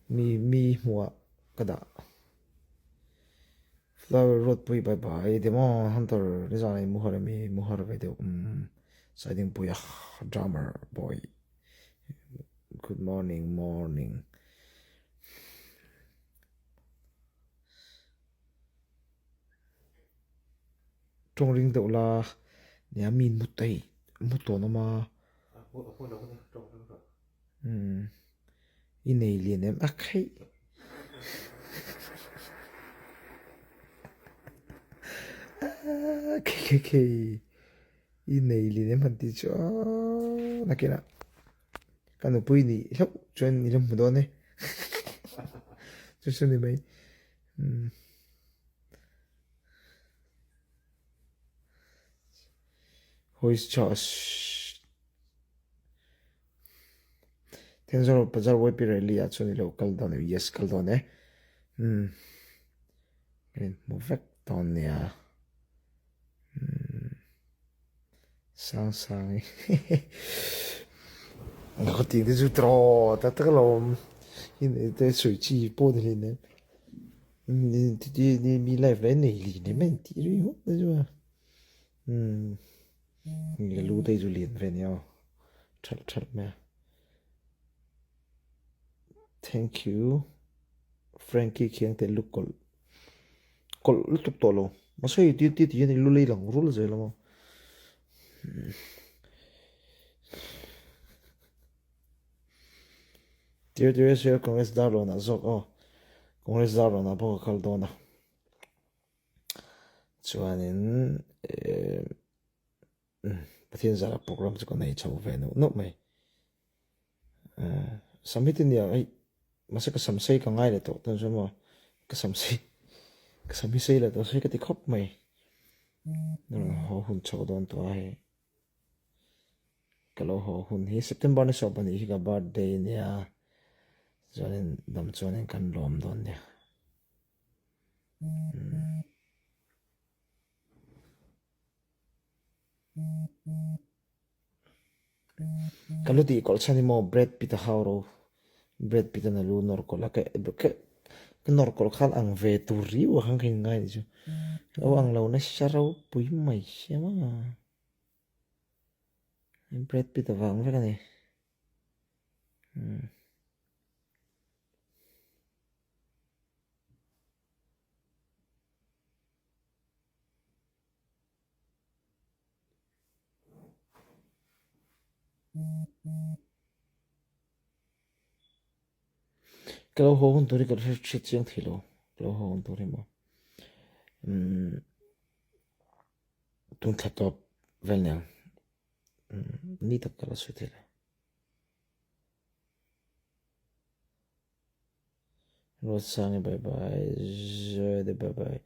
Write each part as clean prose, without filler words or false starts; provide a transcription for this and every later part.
mi hua kada flower road pui bye bye demo hunter rizai muhar ve de siding puya drummer boy good morning trong ring de la nia min mutai muto na ma inei lian em akhai KKK inei lian em hanti cho nakina kanu pui ni hop chen ni lam do ne chu ni mai hois chas tenzor bazar wai pi reli a chuni local don yes kal don ne mo vek don ne a sang ko ti de ju tro ta ta lo in de sui chi po de ne ni mi live le nei li ne men ti ri ho de ju ni lu de ju lien ven yo chat me thank you Frankie khiang te lu kol tuk to lo ma sei ti ni lu le lang ru le je lo Tiyo siya Congress daro na zok Congress daro na po kaldo na chuanin pathian zara program chu nei chau ve no mai submitin ya ai masa ka samsei ka ngai le to tan so mo ka samsei le to sei ka ti khop mai ho hun chau don to ai kalo ho hun hi September ni so bani hi ka birthday nia chuanin dam chuanin kan lom don nia kalau di kol chani mo bread pita hauro bread pita na lu nor kol ka nor kol khan ang ve tu ri wa hang king ngai chu aw ang lo na sharau pui mai shema bread pita wang ve ka ne kalau ho hun turi kal shit chiang thilo kalau ho hun turi mo tun thatop velnyang ni tak kala suthila Lalrosanga bye bye Zahmawh bye bye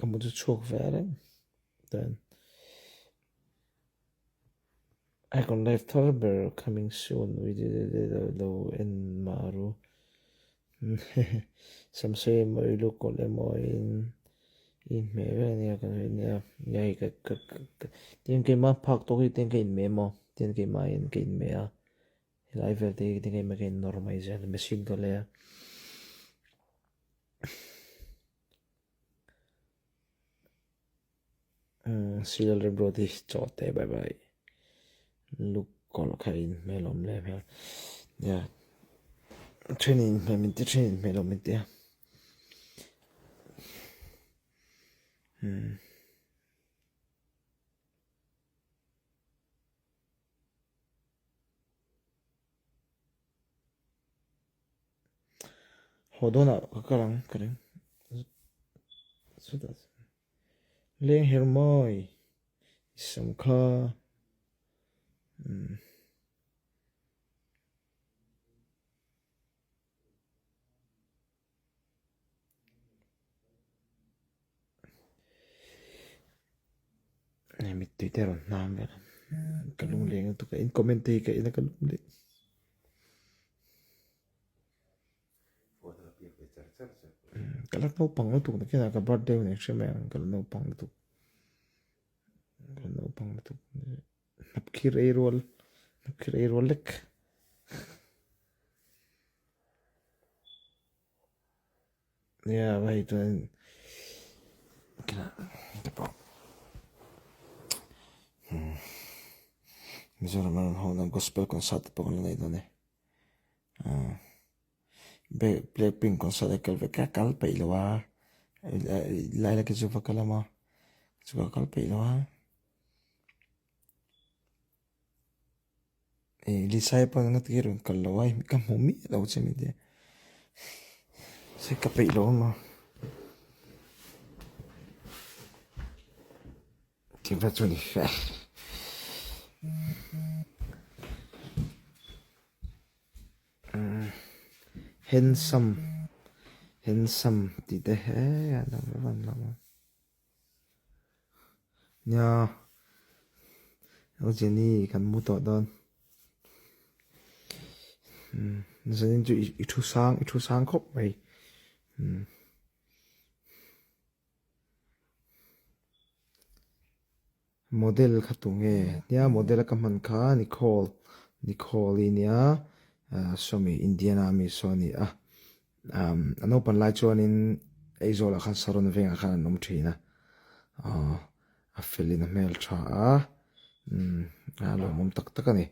kamu tu chok veren then Icon Live Thorber coming soon we did it low in maru some say moi lu ko le mo in me ve nia ka nia yai ka tin ke ma phak to ki tin ke in me mo tin ke ma in ke in me a live te tin ke ma ke normalize machine to le serial rebroti chote bye bye look call kain melom le yeah training melom te hodona kakarang karen so that Lian hermoi samkha này mình tùy theo nam vậy cái lung liền tôi cái comment thì cái nó cái lung liền cái lát nấu bằng nó tụt cái nào cái birthday này xem mà cái nấu bằng nó tụt cái nấu bằng nó tụt nắp khir ai roll lek ya vậy tôi cái nào cái bao giờ mà họ làm gospel concert bao nhiêu này đó này Blackpink concert cái về các cái bảy là wa lại là cái chỗ cái là mà chỗ cái bảy là wa Lisa pa nga tiron kalaway mi kamumi daw sa mi de sa kapilo mo tiba to ni fa handsome ti de he ano ban la mo nya o jeni kan mu to don nên nên chú ít thu sang khóc vậy model khát tung nghe nia model cái mình khá Nicole nia somi Indian Army soni anh open lại cho nên Azola khăn saron về ngã khăn nôm china à philin mail cha lo mum tak tak ani